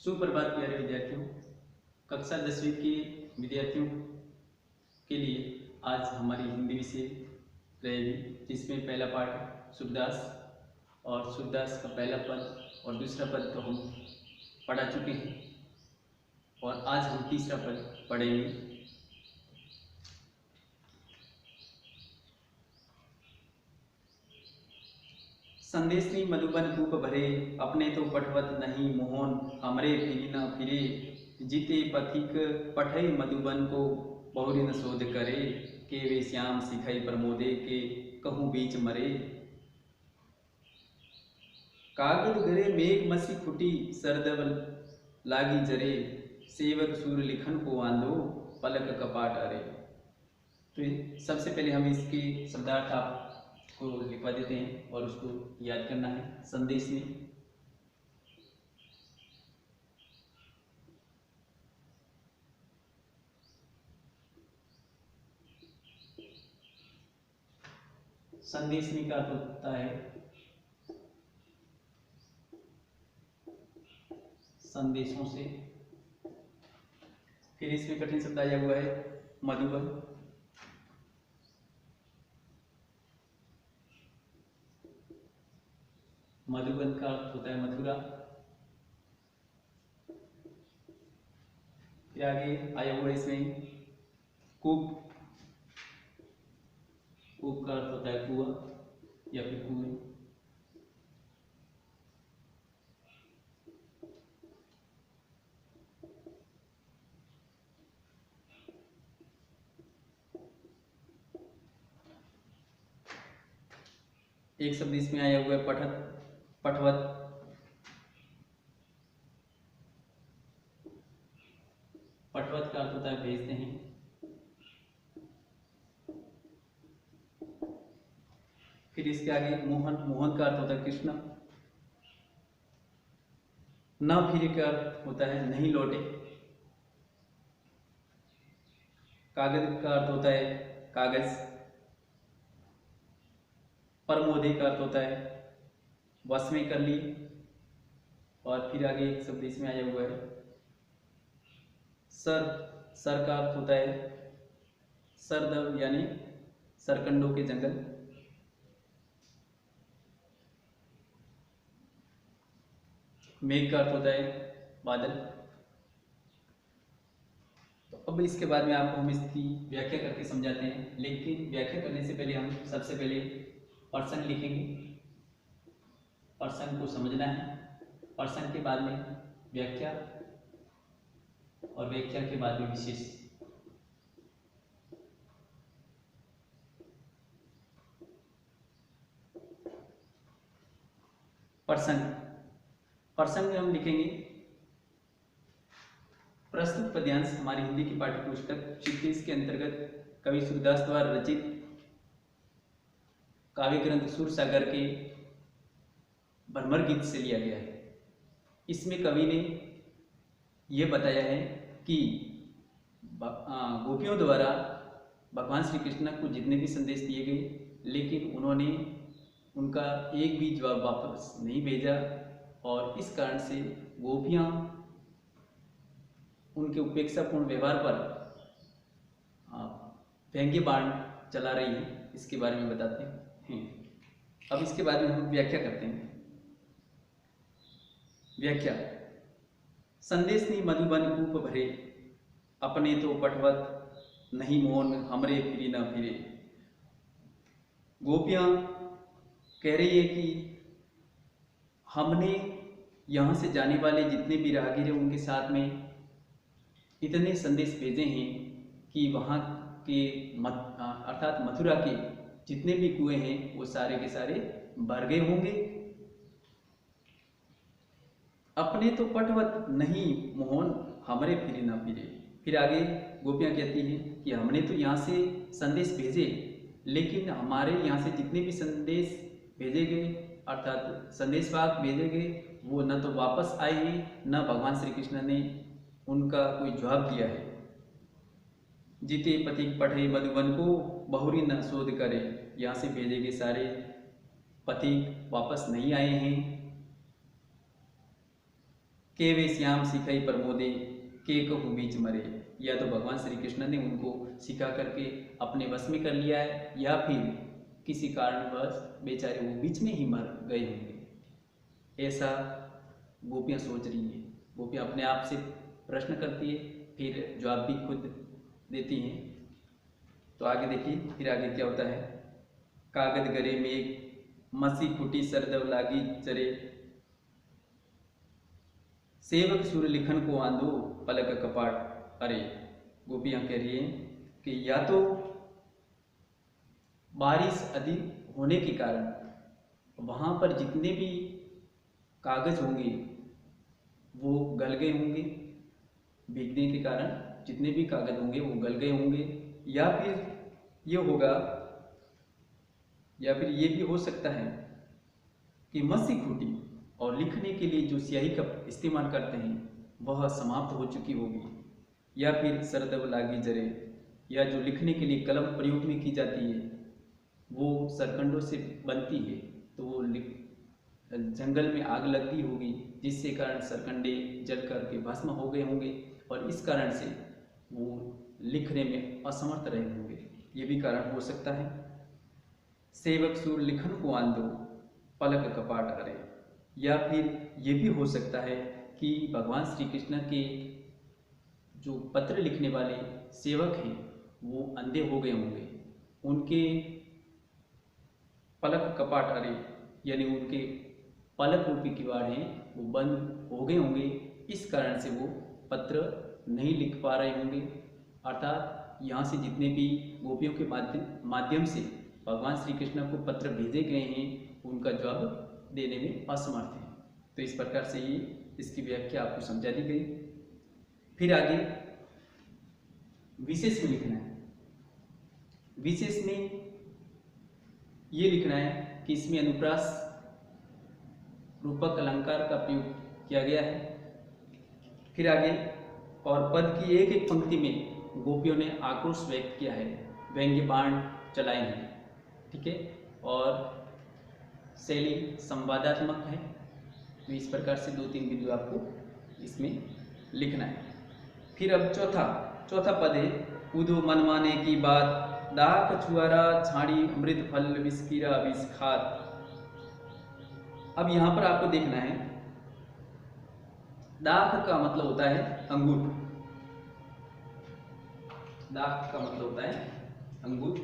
सुप्रभात प्यारे विद्यार्थियों। कक्षा 10वीं के विद्यार्थियों के लिए आज हमारी हिंदी विषय रहेगी, जिसमें पहला पाठ सूरदास और सूरदास का पहला पद और दूसरा पद तो हम पढ़ा चुके हैं और आज हम तीसरा पद पढ़ेंगे। संदेशनी मधुबन धूप भरे, अपने तो पठवत नहीं मोहन, हमरे फिरी न फिरे। जीते पथिक पठै मधुबन को, बहुरी न शोध करे। के वे श्याम सिखई प्रमोदे के, कहूँ बीच मरे। कागद गरे मेघ मसी फुटी, सरदब लागी जरे। सेवक सूर लिखन को आंदो, पलक कपाट अरे। तो सबसे पहले हम इसके शब्दार्थ आपको लिखवा देते हैं और उसको याद करना है। संदेश में संदेशनी का अर्थ होता है संदेशों से। फिर इसमें कठिन शब्द आया हुआ है मधुबन। मधुबन का अर्थ होता है मथुरा। फिर आगे आया हुआ है इसमें कूप। कूप का अर्थ होता है कुआं या फिर कुएं। एक शब्द इसमें आया हुआ है पठत, पठवत। पठवत का अर्थ होता है भेजते हैं। फिर इसके आगे मोहन। मोहन का अर्थ होता है कृष्ण। न फिरे का अर्थ होता है नहीं लौटे। कागज का अर्थ होता है कागज। परमोदे का अर्थ होता है वश में कर लिए। और फिर आगे एक शब्द इसमें आया हुआ है सर। सर का अर्थ होता है सरदब यानी सरकंडों के जंगल। मेघ का अर्थ होता है बादल। तो अब इसके बाद में आपको हम इसकी व्याख्या करके समझाते हैं, लेकिन व्याख्या करने से पहले हम सबसे पहले प्रसंग लिखेंगे। प्रसंग को समझना है। प्रसंग के बाद में व्याख्या और व्याख्या के बाद में विशेष। प्रसंग। प्रसंग में हम लिखेंगे प्रस्तुत पद्यांश हमारी हिंदी की पाठ्य पुस्तक 36 के अंतर्गत कवि सूरदास द्वारा रचित काव्य ग्रंथ सूरसागर के भ्रमर गीत से लिया गया है। इसमें कवि ने यह बताया है कि गोपियों द्वारा भगवान श्री कृष्ण को जितने भी संदेश दिए गए, लेकिन उन्होंने उनका एक भी जवाब वापस नहीं भेजा और इस कारण से गोपियाँ उनके उपेक्षापूर्ण व्यवहार पर व्यंग्य बाण चला रही हैं। इसके बारे में बताते हैं। अब इसके बाद में हम व्याख्या करते हैं। व्याख्या। संदेश नी मधुबन कूप भरे, अपने तो पठवत नहीं मोहन, हमरे फिरी न फिरे। गोपियाँ कह रही है कि हमने यहाँ से जाने वाले जितने भी राहगीर हैं उनके साथ में इतने संदेश भेजे हैं कि वहाँ के अर्थात मथुरा के जितने भी कुएं हैं वो सारे के सारे भर गए होंगे। अपने तो पठवत नहीं मोहन, हमरे फिरे न फिरे। फिर आगे गोपियाँ कहती हैं कि हमने तो यहाँ से संदेश भेजे, लेकिन हमारे यहाँ से जितने भी संदेश भेजे गए अर्थात संदेशवाहक भेजे गए वो न तो वापस आए हैं, न भगवान श्री कृष्ण ने उनका कोई जवाब दिया है। जीते पथिक पठे मधुबन को, बहुरी न शोध करे। यहाँ से भेजे गए सारे पथिक वापस नहीं आए हैं। के वे श्याम सिखई प्रमोदे के कहूँ बीच मरे। या तो भगवान श्री कृष्ण ने उनको सिखा करके अपने वश में कर लिया है, या फिर किसी कारणवश बेचारे वो बीच में ही मर गए होंगे, ऐसा गोपियाँ सोच रही हैं। गोपियाँ अपने आप से प्रश्न करती है, फिर जवाब भी खुद देती हैं। तो आगे देखिए, फिर आगे क्या होता है। कागज गरे में मसी खुटी सरदव लागी चरे, सेवक सुर लिखन को आंदो पलक कपाट अरे। गोपियाँ कह रही हैं कि या तो बारिश अधिक होने के कारण वहाँ पर जितने भी कागज होंगे वो गल गए होंगे, भीगने के कारण जितने भी कागज होंगे वो गल गए होंगे, या फिर ये होगा, या फिर ये भी हो सकता है कि मसी खुटी और लिखने के लिए जो स्याही का इस्तेमाल करते हैं वह समाप्त हो चुकी होगी, या फिर सरदब लागी जरे, या जो लिखने के लिए कलम प्रयोग में की जाती है वो सरकंडों से बनती है, तो वो जंगल में आग लगती होगी जिससे कारण सरकंडे जल करके भस्म हो गए होंगे और इस कारण से वो लिखने में असमर्थ रहे होंगे, ये भी कारण हो सकता है। सेवक सुर लिखन को आंदो पलक कपाट अरे। या फिर ये भी हो सकता है कि भगवान श्री कृष्ण के जो पत्र लिखने वाले सेवक हैं वो अंधे हो गए होंगे, उनके पलक कपाट अरे यानी उनके पलक रूपी किवाड़ हैं वो बंद हो गए होंगे, इस कारण से वो पत्र नहीं लिख पा रहे होंगे। अर्थात यहाँ से जितने भी गोपियों के माध्यम से भगवान श्री कृष्ण को पत्र भेजे गए हैं उनका जवाब देने में असमर्थ हैं। तो इस प्रकार से ये इसकी व्याख्या आपको समझा दी गई। फिर आगे विशेष में लिखना है। विशेष में ये लिखना है कि इसमें अनुप्रास रूपक अलंकार का प्रयोग किया गया है। फिर आगे, और पद की एक एक पंक्ति में गोपियों ने आक्रोश व्यक्त किया है, व्यंग्य बाण चलाए हैं, ठीक है, और शैली संवादात्मक है। तो इस प्रकार से 2-3 बिंदु आपको इसमें लिखना है। फिर अब चौथा पद है, उदो मनमाने की बात दाख छुआरा छाड़ी अमृत फल विस्कीरा विष खात। अब यहाँ पर आपको देखना है, दाख का मतलब होता है अंगूर, दाख का मतलब होता है अंगूर।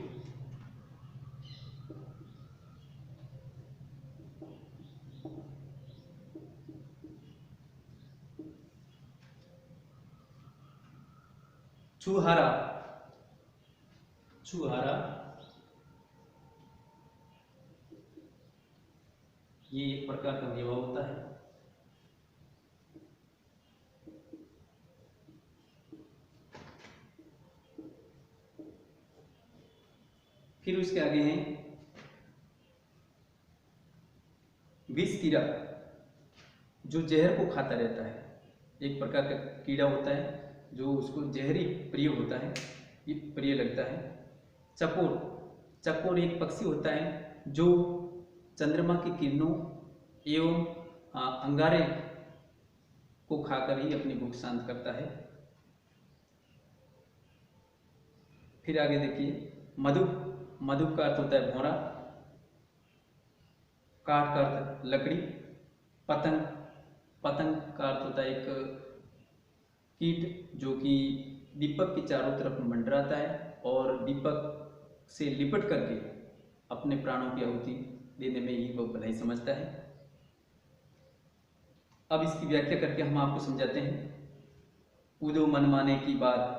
छुहारा, छुहारा ये एक प्रकार का मेवा होता है। फिर उसके आगे हैं विष कीड़ा, जो जहर को खाता रहता है, एक प्रकार का कीड़ा होता है जो उसको जहरी प्रिय होता है, ये प्रिय लगता है। चकोर, चकोर एक पक्षी होता है जो चंद्रमा की किरणों एवं अंगारे को खाकर ही अपनी भूख शांत करता है। फिर आगे देखिए, मधुप, मधुप का अर्थ होता है भौरा, काठ का अर्थ लकड़ी, पतंग, पतंग का अर्थ होता है एक कीट जो कि दीपक के चारों तरफ मंडराता है और दीपक से लिपट करके अपने प्राणों की आहुति देने में ही वो भलाई समझता है। अब इसकी व्याख्या करके हम आपको समझाते हैं। उदो मनमाने की बात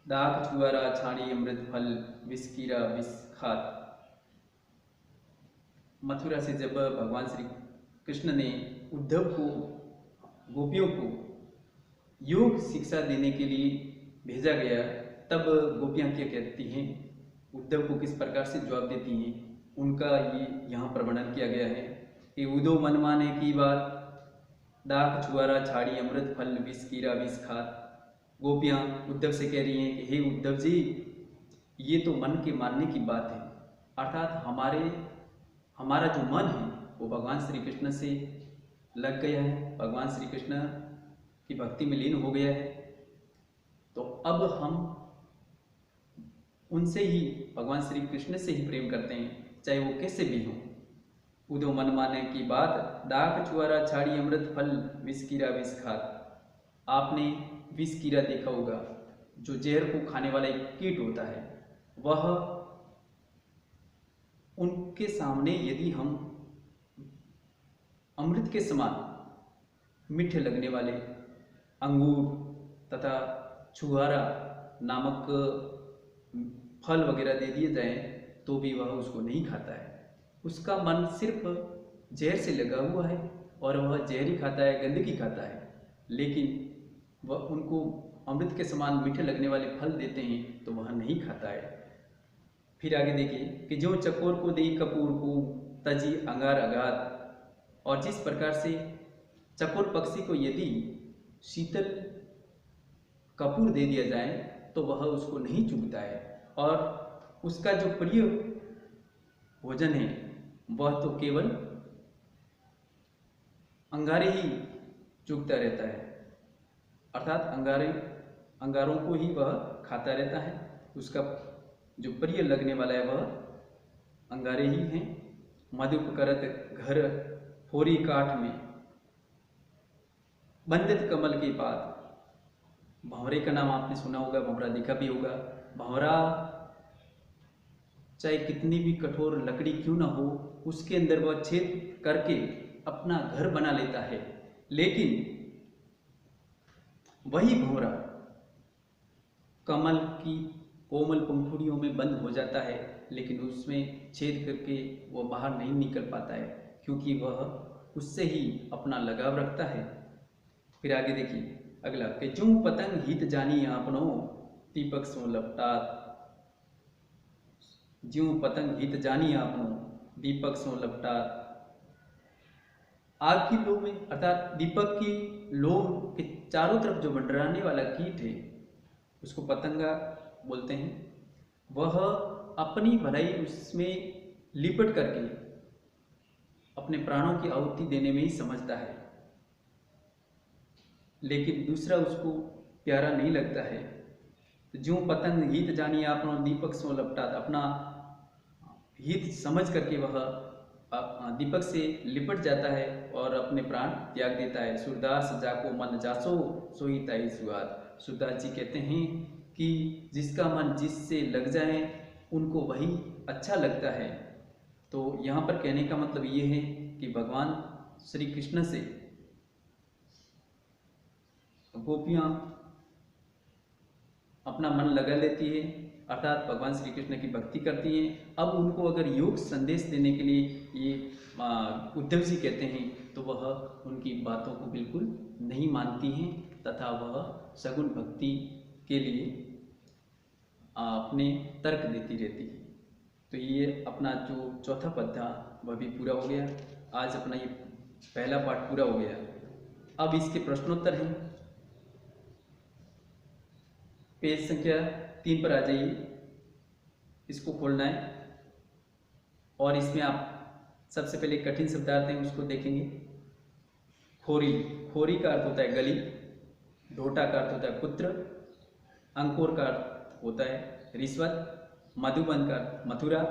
दाख छुआरा छाड़ी अमृत फल विस्कीरा विष खात। मथुरा से जब भगवान श्री कृष्ण ने उद्धव को, गोपियों को योग शिक्षा देने के लिए भेजा गया, तब गोपियाँ क्या कहती हैं, उद्धव को किस प्रकार से जवाब देती हैं, उनका ये यहाँ पर वर्णन किया गया है कि उदो मनमाने की बात दाख छुआरा छाड़ी अमृत फल विस्कीरा विष खात। गोपियाँ उद्धव से कह रही हैं कि हे उद्धव जी, ये तो मन के मानने की बात है, अर्थात हमारा जो मन है वो भगवान श्री कृष्ण से लग गया है, भगवान श्री कृष्ण की भक्ति में लीन हो गया है, तो अब हम उनसे ही, भगवान श्री कृष्ण से ही प्रेम करते हैं, चाहे वो कैसे भी हों। उदो मन माने की बात, डाक छुआरा छाड़ी अमृत फल, विष कीरा विष खात। आपने विष कीरा देखा होगा, जो जहर को खाने वाला एक कीट होता है, वह उनके सामने यदि हम अमृत के समान मीठे लगने वाले अंगूर तथा छुहारा नामक फल वगैरह दे दिए जाएं, तो भी वह उसको नहीं खाता है। उसका मन सिर्फ जहर से लगा हुआ है और वह जहर ही खाता है, गंदगी खाता है, लेकिन वह उनको अमृत के समान मीठे लगने वाले फल देते हैं तो वह नहीं खाता है। फिर आगे देखिए कि जो चकोर को दे कपूर को, तजी अंगार अगाध। और जिस प्रकार से चकोर पक्षी को यदि शीतल कपूर दे दिया जाए तो वह उसको नहीं चुभता है, और उसका जो प्रिय भोजन है वह तो केवल अंगारे ही चुभता रहता है, अर्थात अंगारों को ही वह खाता रहता है। उसका जो प्रिय लगने वाला है वह अंगारे ही हैं। मधुप करत घर होरी काठ में, बंदित कमल के पात। भंवरे का नाम आपने सुना होगा, भंवरा देखा भी होगा। भंवरा चाहे कितनी भी कठोर लकड़ी क्यों ना हो, उसके अंदर वह छेद करके अपना घर बना लेता है, लेकिन वही भंवरा कमल की कोमल पंखुड़ियों में बंद हो जाता है, लेकिन उसमें छेद करके वह बाहर नहीं निकल पाता है, क्योंकि वह उससे ही अपना लगाव रखता है। फिर आगे देखिए अगला कि जूं पतंग हित जानी आपनो, दीपक सो लपटात। ज्यों पतंग हित जानी आपनो, दीपक सो लपटात। आग की लौ में, अर्थात दीपक की लौ के चारों तरफ जो मंडराने वाला कीट है उसको पतंगा बोलते हैं। वह अपनी भलाई उसमें लिपट करके अपने प्राणों की आहुति देने में ही समझता है, लेकिन दूसरा उसको प्यारा नहीं लगता है। तो ज्यों पतंग हित जानी आपनो, दीपक सो लपटात। अपना हित समझ करके वह दीपक से लिपट जाता है और अपने प्राण त्याग देता है। सूरदास जाको मन जासो, सोई ताई सुआद। सूरदास जी कहते हैं कि जिसका मन जिससे लग जाए उनको वही अच्छा लगता है। तो यहाँ पर कहने का मतलब ये है कि भगवान श्री कृष्ण से गोपियाँ अपना मन लगा लेती है, अर्थात भगवान श्री कृष्ण की भक्ति करती हैं। अब उनको अगर योग संदेश देने के लिए ये उद्धव जी कहते हैं तो वह उनकी बातों को बिल्कुल नहीं मानती हैं, तथा वह सगुण भक्ति के लिए अपने तर्क देती रहती है। तो ये अपना जो चौथा पद था वह भी पूरा हो गया। आज अपना ये पहला पाठ पूरा हो गया। अब इसके प्रश्नोत्तर हैं। पेज संख्या 3 पर आ जाइए, इसको खोलना है और इसमें आप सबसे पहले कठिन शब्दार्थ हैं उसको देखेंगे। खोरी, खोरी का अर्थ होता है गली, ढोटा का अर्थ होता है पुत्र, अंकुर का अर्थ होता है रिश्वत, मधुबन का अर्थ मथुरा,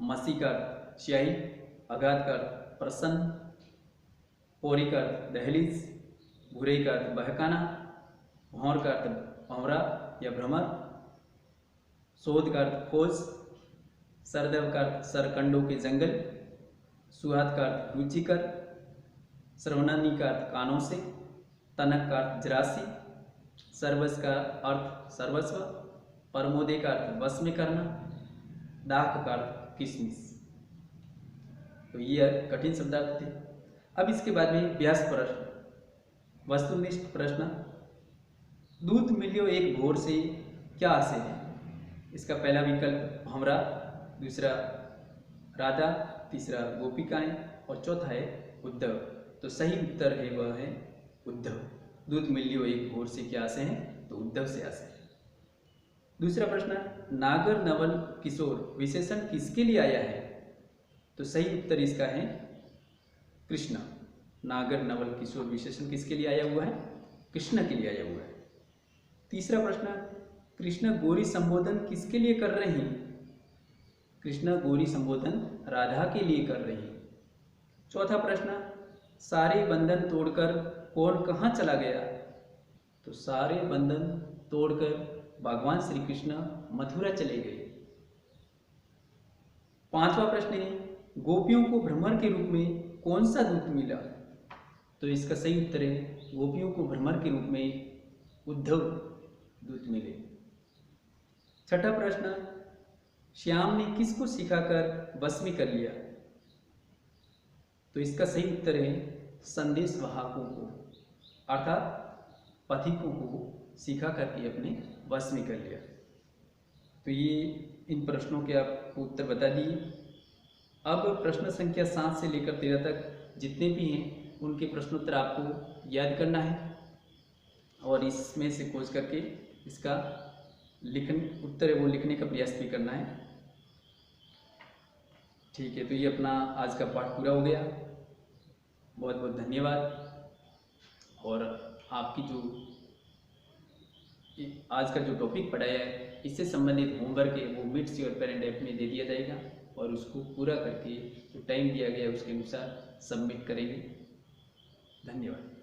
मसी का अर्थ स्याही, अगाध का अर्थ प्रसन्न, पोरी का अर्थ दहलीज, भूरे का अर्थ बहकाना, भौर का अर्थ भंवरा या भ्रमर, शोध का अर्थ खोज, सरदव का अर्थ सरकंडों के जंगल, सुहाद का अर्थ रुचिकर, श्रवणानी का अर्थ कानों से, तनक का अर्थ जरासी, सर्वस का अर्थ सर्वस्व, परमोदे का अर्थ वश में करना, दाख का अर्थ किशमिश। तो ये कठिन शब्दार्थ थे। अब इसके बाद में व्यास प्रश्न, वस्तुनिष्ठ प्रश्न। दूध मिलियो एक भोर से, क्या आशय है? इसका पहला विकल्प भंवरा, दूसरा राधा, तीसरा गोपिकाएं और चौथा है उद्धव। तो सही उत्तर है वह है उद्धव। दूध मिलियो एक भोर से क्या आशय है? तो उद्धव से आशय है। दूसरा प्रश्न, नागर नवल किशोर विशेषण किसके लिए आया है? तो सही उत्तर इसका है कृष्ण। नागर नवल किशोर विशेषण किसके लिए आया हुआ है? कृष्ण के लिए आया हुआ है। तीसरा प्रश्न, कृष्ण गौरी संबोधन किसके लिए कर रहे हैं? कृष्ण गौरी संबोधन राधा के लिए कर रहे हैं। चौथा प्रश्न, सारे बंधन तोड़कर कौन कहाँ चला गया? तो सारे बंधन तोड़कर भगवान श्री कृष्ण मथुरा चले गए। पांचवा प्रश्न है, गोपियों को भ्रमर के रूप में कौन सा दूत मिला? तो इसका सही उत्तर है, गोपियों को भ्रमर के रूप में उद्धव दूत मिले। छठा प्रश्न, श्याम ने किसको सिखाकर वश में कर लिया? तो इसका सही उत्तर है, संदेश वाहकों को, अर्थात पथिकों को सिखा करके अपने वश में कर लिया। तो ये इन प्रश्नों के आपको उत्तर बता दिए। अब प्रश्न संख्या 7 से लेकर 13 तक जितने भी हैं उनके प्रश्नोत्तर आपको याद करना है और इसमें से खोज करके इसका उत्तर है वो लिखने का प्रयास भी करना है। ठीक है, तो ये अपना आज का पाठ पूरा हो गया। बहुत बहुत धन्यवाद। और आपकी जो आज का जो टॉपिक पढ़ाया है इससे संबंधित होमवर्क है वो मीट्स योर पेरेंट ऐप में दे दिया जाएगा और उसको पूरा करके जो टाइम दिया गया है उसके अनुसार सबमिट करेंगे। धन्यवाद।